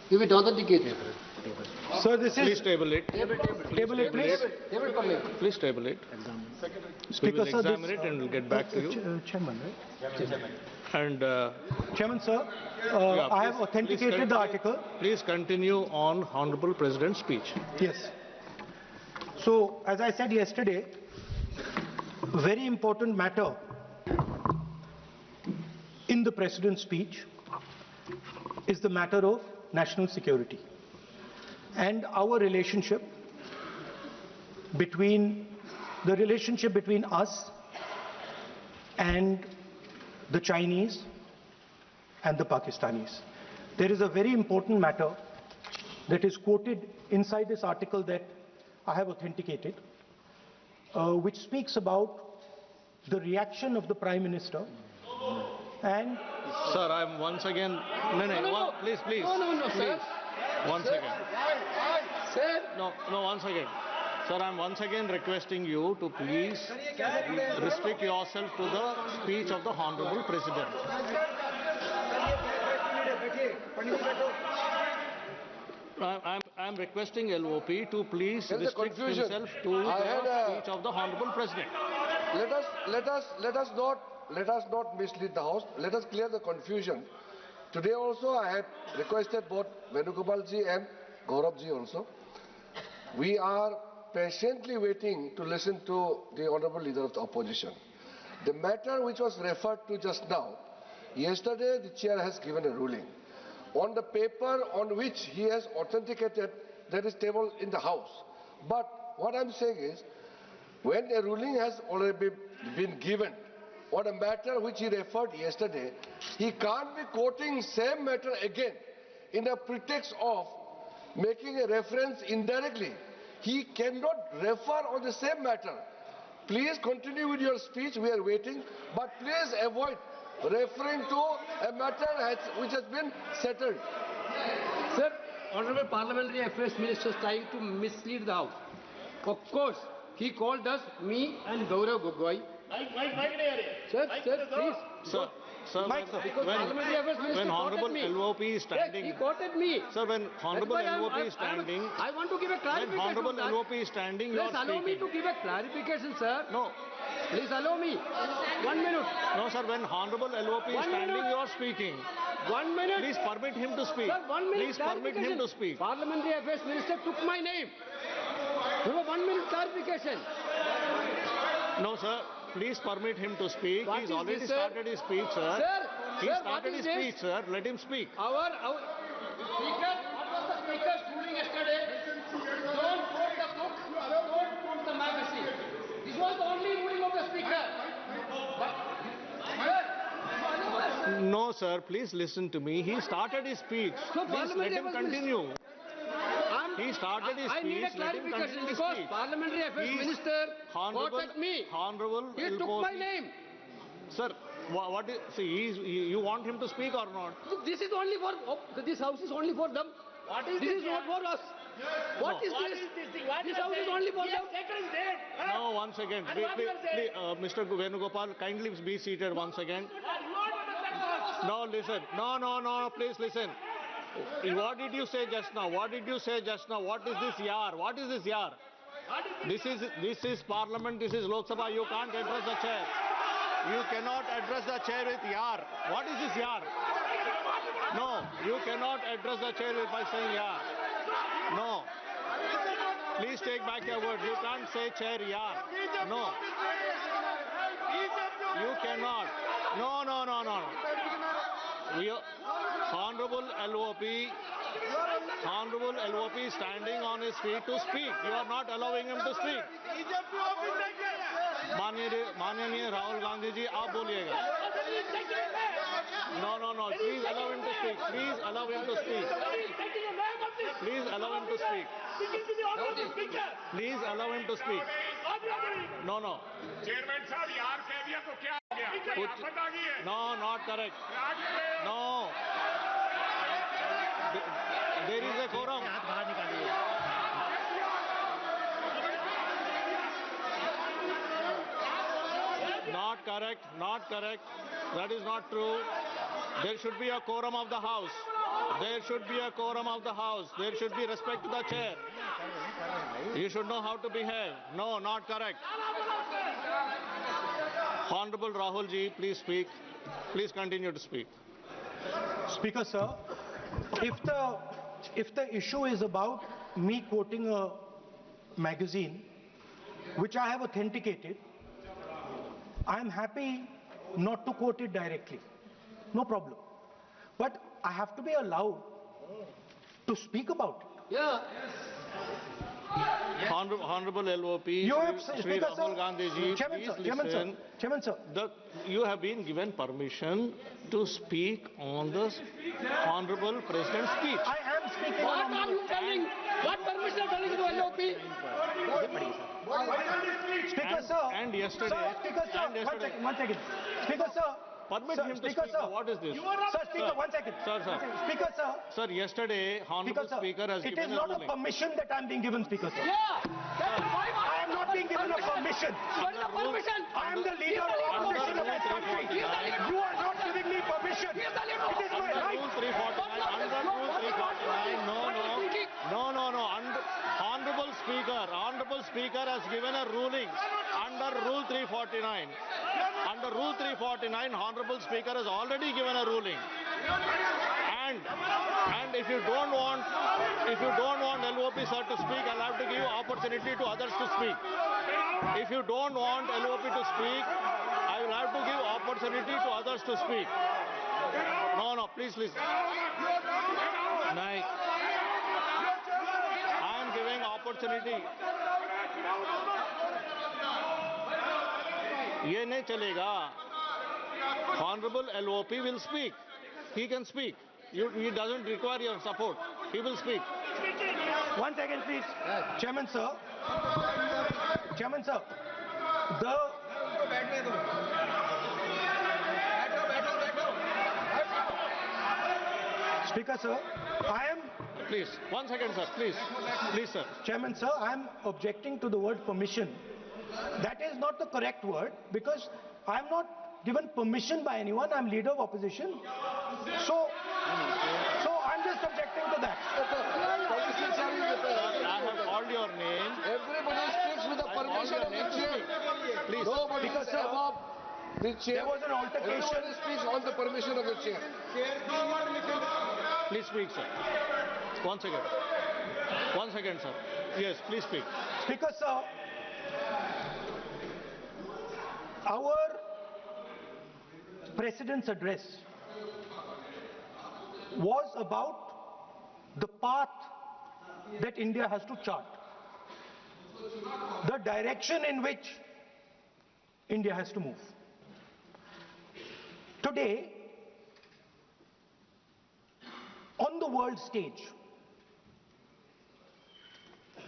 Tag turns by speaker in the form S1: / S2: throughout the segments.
S1: Give it authenticated.
S2: Sir, this is...
S3: Please table it.
S2: Table it, please.
S3: Please table it. We
S2: Speaker,
S3: will
S2: sir,
S3: examine it and we'll get back to you.
S2: Chairman, right?
S3: And
S2: Chairman, sir,
S3: yeah,
S2: I have authenticated the article.
S3: Please continue on Honorable President's speech.
S2: Yes. So, as I said yesterday, very important matter in the President's speech is the matter of national security and our relationship between us and the Chinese and the Pakistanis. There is a very important matter that is quoted inside this article that I have authenticated, which speaks about the reaction of the Prime Minister and...
S3: Sir, I am once again... No, please.
S1: No, sir.
S3: Once again.
S1: Sir.
S3: No, once again. Sir, I am once again requesting you to please restrict yourself to the speech of the Honorable President. I am requesting LOP to please restrict himself to the speech of the Honorable President.
S4: Let us not mislead the House. Let us clear the confusion. Today also I had requested both Venugopalji and Gauravji also. We are patiently waiting to listen to the Honorable Leader of the Opposition. The matter which was referred to just now, yesterday the Chair has given a ruling. On the paper on which he has authenticated, that is tabled in the House. But what I am saying is, when a ruling has already been given on a matter which he referred yesterday, he can't be quoting same matter again in a pretext of making a reference indirectly. He cannot refer on the same matter. Please continue with your speech, we are waiting, but please avoid referring to a matter which has been settled.
S1: Sir, Honorable Parliamentary Affairs Minister is trying to mislead the House. Of course, he called us, me and Gaurav Gogoi. Sir, please.
S3: Sir, when Honorable LOP is standing...
S1: He quoted me.
S3: Sir, when Honorable LOP is standing...
S1: I want to give a clarification.
S3: When Honorable LOP is standing, you are speaking.
S1: Please allow me to give a clarification, sir.
S3: No.
S1: Please allow me. 1 minute.
S3: No, sir, when Honorable LOP is standing, you are speaking.
S1: 1 minute.
S3: Please permit him to speak.
S1: Sir, 1 minute.
S3: Please permit him to speak.
S1: Parliamentary Affairs Minister took my name. You have 1 minute clarification.
S3: No, sir. Please permit him to speak. He's already started his speech, sir. He started his speech, sir. Let him speak.
S1: Our Speaker, what was the Speaker's ruling yesterday? Don't quote the book, don't quote the magazine. This was the only ruling of the Speaker.
S3: No, sir. Please listen to me. He started his speech. Please let him continue. He started his speech.
S1: I need a clarification because Parliamentary Affairs Minister quoted me. He took my name.
S3: Sir, you want him to speak or not?
S1: This is only for, this House is only for them. This is not for us. What is this? This House is only for them.
S3: No, once again. Mr. Venugopal, kindly be seated once again. No, listen. No, please listen. What did you say just now? What did you say just now? What is this yar? What is this yar? This is Parliament. This is Lok Sabha. You can't address the chair. You cannot address the chair with yar. What is this yar? No, you cannot address the chair by saying yar. No. Please take back your word. You can't say chair yar. No. You cannot. No. Honorable LOP is standing on his feet to speak. You are not allowing him to speak. माननीय राहुल गांधी जी आप बोलिएगा. No. Please allow him to speak. Please allow him to speak. Please allow him to speak. Please allow him to speak. No.
S5: Chairman साहब यार कह दिया तो क्या हो गया? आफत आ गई है?
S3: No, not correct. No. There is a quorum. Not correct. That is not true. There should be a quorum of the House. There should be a quorum of the House. There should be respect to the chair. You should know how to behave. No, not correct. Honorable Rahul ji, please speak. Please continue to speak.
S2: Speaker, sir, if the issue is about me quoting a magazine, which I have authenticated, I am happy not to quote it directly. No problem. But I have to be allowed to speak about it.
S1: Yeah.
S3: Honorable LOP, Shri
S2: Speaker,
S3: Rahul Gandhi ji,
S2: Chairman,
S3: please
S2: sir,
S3: listen.
S2: Chairman, sir.
S3: You have been given permission to speak on the Honorable President's speech.
S2: I am speaking
S1: What
S2: on
S1: are you telling? What permission are telling to LOP?
S2: Speaker, sir.
S3: And yesterday.
S2: Sir, Speaker, sir.
S3: And yesterday.
S2: One second. Speaker, sir.
S3: Permit him to
S2: Speaker,
S3: speak.
S2: sir.
S3: What is this?
S2: Sir, Speaker, 1 second.
S3: Sir, sir.
S2: Speaker, sir.
S3: Sir, yesterday, Honorable Speaker has
S2: it
S3: given
S2: is not a
S3: ruling.
S2: permission that I am being given, Speaker, sir.
S1: Yeah. That's why
S2: I am not being given a permission.
S1: What is the permission?
S2: I am the leader of opposition of this country. You are not giving me permission. It is my right.
S3: Rule 349, under Rule 349, no. Honorable Speaker has given a ruling under Rule 349. Under Rule 349, Honorable Speaker has already given a ruling. And if you don't want LOP sir to speak, I'll have to give you opportunity to others to speak. If you don't want LOP to speak, I will have to give opportunity to others to speak. No, please listen. I am giving opportunity. ये नहीं चलेगा. Honorable LOP will speak. He can speak. He doesn't require your support. He will speak.
S2: 1 second, please. Chairman, sir. Chairman, sir. Speaker, sir. I am...
S3: Please, 1 second, sir. Please, sir.
S2: Chairman, sir, I am objecting to the word permission. That is not the correct word because I am not given permission by anyone. I am leader of opposition. So I'm just objecting to that.
S3: I have called your name.
S4: Everybody speaks with the permission of the chair.
S3: Please.
S4: Nobody is above the chair.
S2: There was an altercation.
S4: Everybody speaks on the permission of the chair.
S3: Please speak, sir. 1 second. 1 second, sir. Yes, please speak.
S2: Speaker, sir, our President's address was about the path that India has to chart, the direction in which India has to move. Today, on the world stage,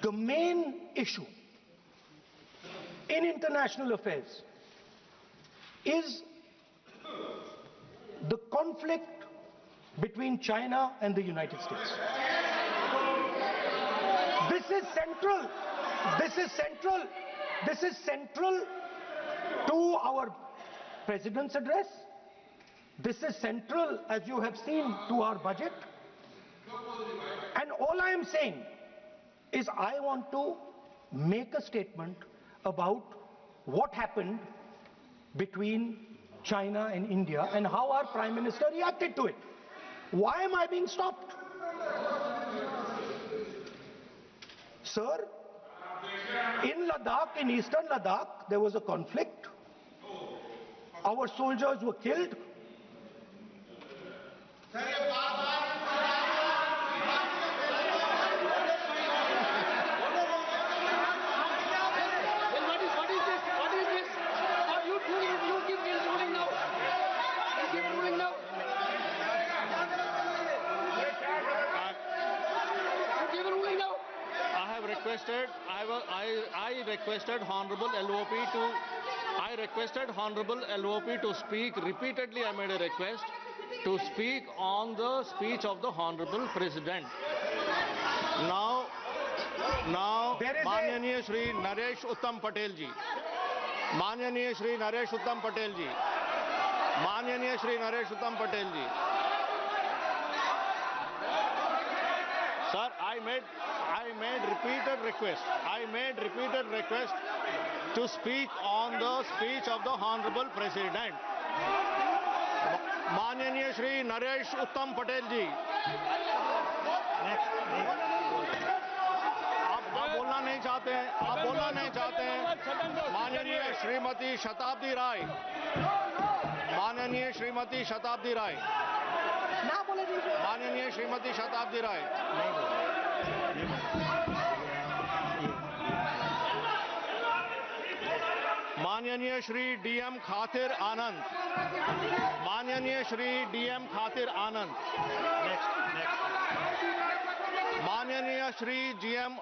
S2: the main issue in international affairs is the conflict between China and the United States. This is central. This is central to our President's address. This is central, as you have seen, to our budget. And all I am saying is I want to make a statement about what happened between China and India and how our Prime Minister reacted to it. Why am I being stopped? Sir, in Ladakh, in eastern Ladakh, there was a conflict. Our soldiers were killed.
S3: I requested Honorable LOP to speak. Repeatedly I made a request to speak on the speech of the Honorable President. Now Manyaniya Shri Naresh Uttam Patel ji. Manyaniya Shri Naresh Uttam Patel ji. Sir, I made repeated request. I made repeated request to speak on the speech of the Honorable President. माननीय श्री नरेश उत्तम पटेल जी, आप बोलना नहीं चाहते हैं, आप बोलना नहीं चाहते हैं। माननीय श्रीमती शताब्दी राय, माननीय श्रीमती शताब्दी राय, माननीय श्रीमती शताब्दी राय, माननीय श्री डीएम खातिर आनंद, माननीय श्री डीएम खातिर आनंद, माननीय Shri GM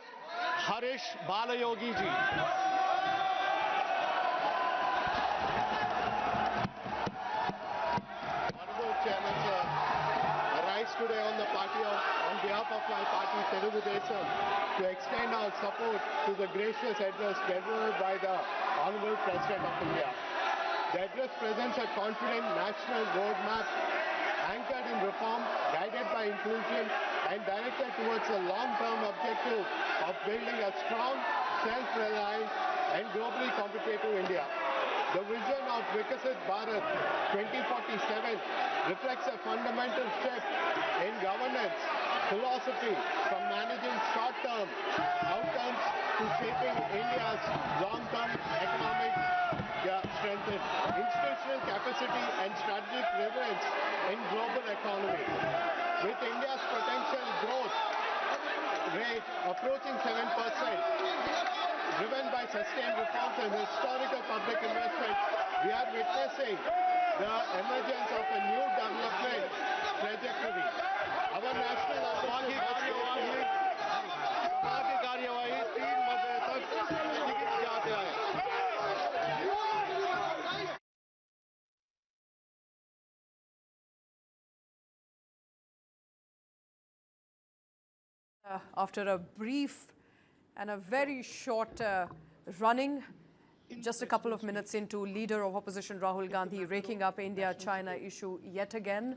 S3: Harish Balayogi ji, Chairman, sir, I rise today on behalf of my party, Telugu Desam, to extend our support to the gracious address delivered by the Honorable President of India. The address presents a confident national roadmap anchored in reform, guided by inclusion, and directed towards the long-term objective of building a strong, self-reliant, and globally competitive India. The vision of Vikasit Bharat 2047 reflects a fundamental shift in governance philosophy from managing short-term outcomes to shaping India's long-term economic strength, institutional capacity and strategic relevance in global economy. With India's potential growth rate approaching 7%, driven by sustained reforms and historical public investment, we are witnessing the emergence of a new development trajectory. Our national कार्यवाही 3 बजे तक स्थगित जाते हैं।
S6: After a brief and a very short running, just a couple of minutes into, Leader of Opposition Rahul Gandhi raking up India-China issue yet again,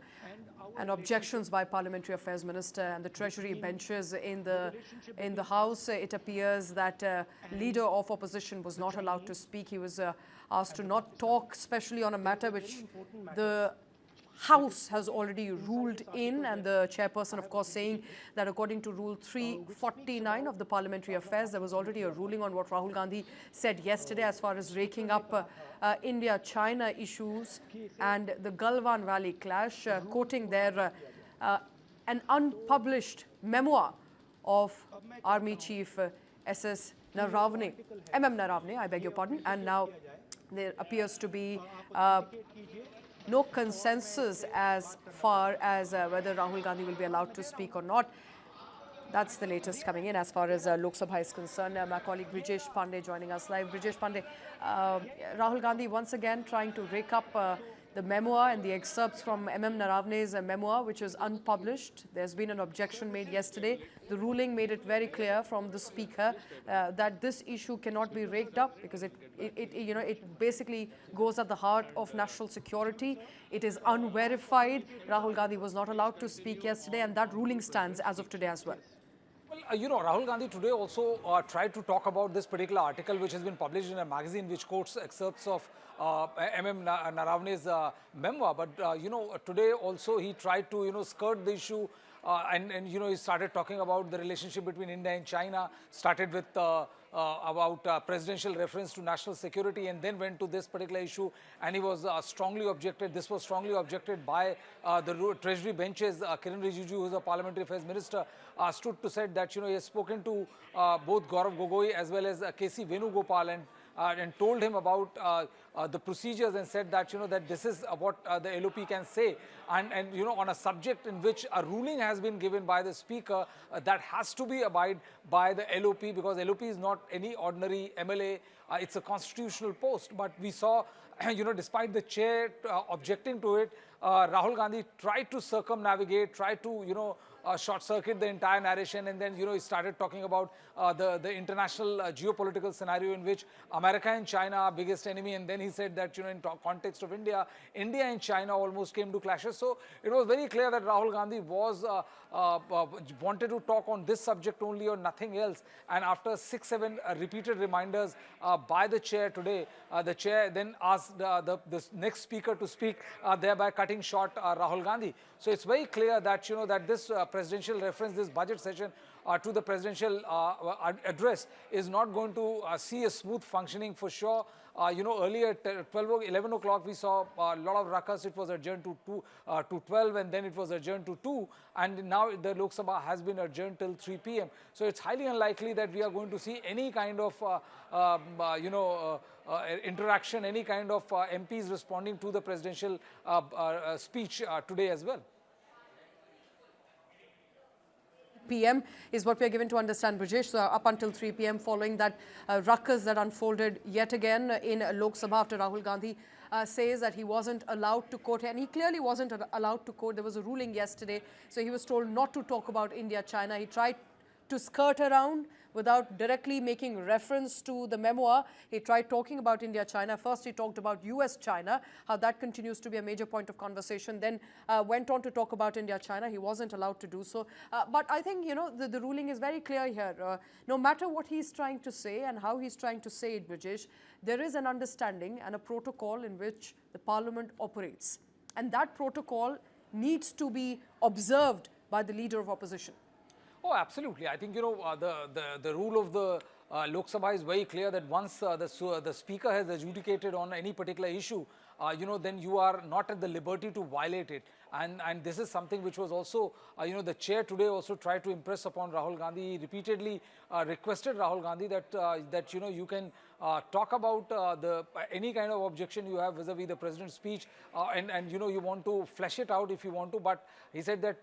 S6: and objections by Parliamentary Affairs Minister and the Treasury benches in the House. It appears that Leader of Opposition was not allowed to speak. He was asked to not talk, especially on a matter which the House has already ruled in, and the chairperson, of course, saying that according to Rule 349 of the Parliamentary Affairs, there was already a ruling on what Rahul Gandhi said yesterday as far as raking up India-China issues and the Galwan Valley clash, quoting there an unpublished memoir of Army Chief SS Naravne, Naravne, I beg your pardon, and now there appears to be no consensus as far as whether Rahul Gandhi will be allowed to speak or not. That's the latest coming in as far as Lok Sabha is concerned. My colleague Brijesh Pandey joining us live. Brijesh Pandey, Rahul Gandhi once again trying to rake up the memoir and the excerpts from Naravne's memoir, which is unpublished. There's been an objection made yesterday. The ruling made it very clear from the speaker that this issue cannot be raked up because it basically goes at the heart of national security. It is unverified. Rahul Gandhi was not allowed to speak yesterday, and that ruling stands as of today as well.
S7: Well, Rahul Gandhi today also tried to talk about this particular article which has been published in a magazine which quotes excerpts of Naravne's memoir. But, today also he tried to, skirt the issue and he started talking about the relationship between India and China, started with about presidential reference to national security, and then went to this particular issue, and he was strongly objected. This was strongly objected by the Treasury benches. Kiran Rijiju, who is a Parliamentary Affairs Minister, stood to said that he has spoken to both Gaurav Gogoi as well as KC Venugopal and told him about the procedures, and said that that this is what the LOP can say, and on a subject in which a ruling has been given by the speaker that has to be abide by the LOP, because LOP is not any ordinary MLA, it's a constitutional post. But we saw despite the chair objecting to it, Rahul Gandhi tried to circumnavigate, tried to, short-circuit the entire narration, and then, he started talking about the international geopolitical scenario in which America and China are biggest enemy, and then he said that, in context of India and China almost came to clashes. So it was very clear that Rahul Gandhi was wanted to talk on this subject only or nothing else. And after 6-7 repeated reminders by the chair today, the chair then asked the next speaker to speak, thereby cutting short Rahul Gandhi. So it's very clear that that this presidential reference, this budget session to the presidential address is not going to see a smooth functioning for sure. Earlier at 11 o'clock we saw a lot of ruckus. It was adjourned to 12, and then it was adjourned to 2, and now the Lok Sabha has been adjourned till 3 p.m. So it's highly unlikely that we are going to see any kind of interaction, any kind of MPs responding to the presidential speech today as well.
S6: PM is what we are given to understand, Brijesh. So up until 3 p.m. following that ruckus that unfolded yet again in Lok Sabha after Rahul Gandhi says that he wasn't allowed to quote, and he clearly wasn't allowed to quote. There was a ruling yesterday, so he was told not to talk about India-China. He tried to skirt around without directly making reference to the memoir. He tried talking about India-China. First, he talked about US-China, how that continues to be a major point of conversation. Then went on to talk about India-China. He wasn't allowed to do so. But I think, the ruling is very clear here. No matter what he's trying to say and how he's trying to say it, Brijesh, there is an understanding and a protocol in which the Parliament operates. And that protocol needs to be observed by the leader of opposition.
S7: Oh, absolutely. I think, the rule of the Lok Sabha is very clear that once the speaker has adjudicated on any particular issue, then you are not at the liberty to violate it. And this is something which was also, the chair today also tried to impress upon Rahul Gandhi. He repeatedly requested Rahul Gandhi that you can talk about any kind of objection you have vis-a-vis the president's speech, and you want to flesh it out if you want to. But he said that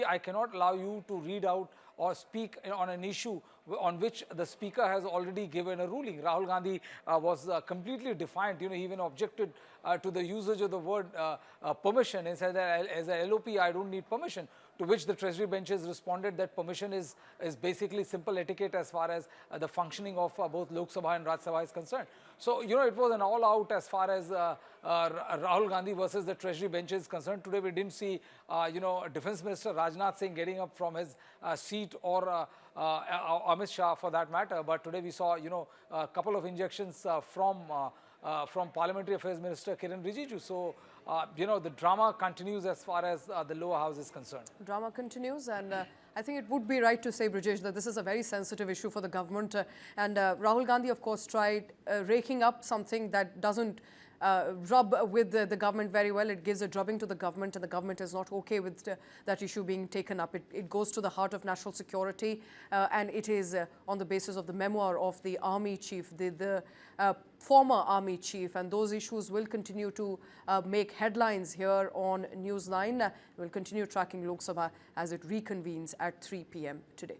S7: I cannot allow you to read out or speak on an issue on which the speaker has already given a ruling. Rahul Gandhi was completely defiant. He even objected to the usage of the word permission. He said that as a LOP, I don't need permission. To which the Treasury benches responded that permission is basically simple etiquette as far as the functioning of both Lok Sabha and Raj Sabha is concerned. So, it was an all-out as far as Rahul Gandhi versus the Treasury benches is concerned. Today we didn't see, Defence Minister Rajnath Singh getting up from his seat, or Amit Shah for that matter. But today we saw, a couple of injections from Parliamentary Affairs Minister Kiran Rijiju. So, the drama continues as far as the lower house is concerned.
S6: Drama continues, and I think it would be right to say, Brijesh, that this is a very sensitive issue for the government. And Rahul Gandhi, of course, tried raking up something that doesn't rub with the government very well. It gives a drubbing to the government, and the government is not okay with that issue being taken up. It goes to the heart of national security, and it is on the basis of the memoir of the army chief, the former army chief, and those issues will continue to make headlines here on News 9. We'll continue tracking Lok Sabha as it reconvenes at 3 p.m. today.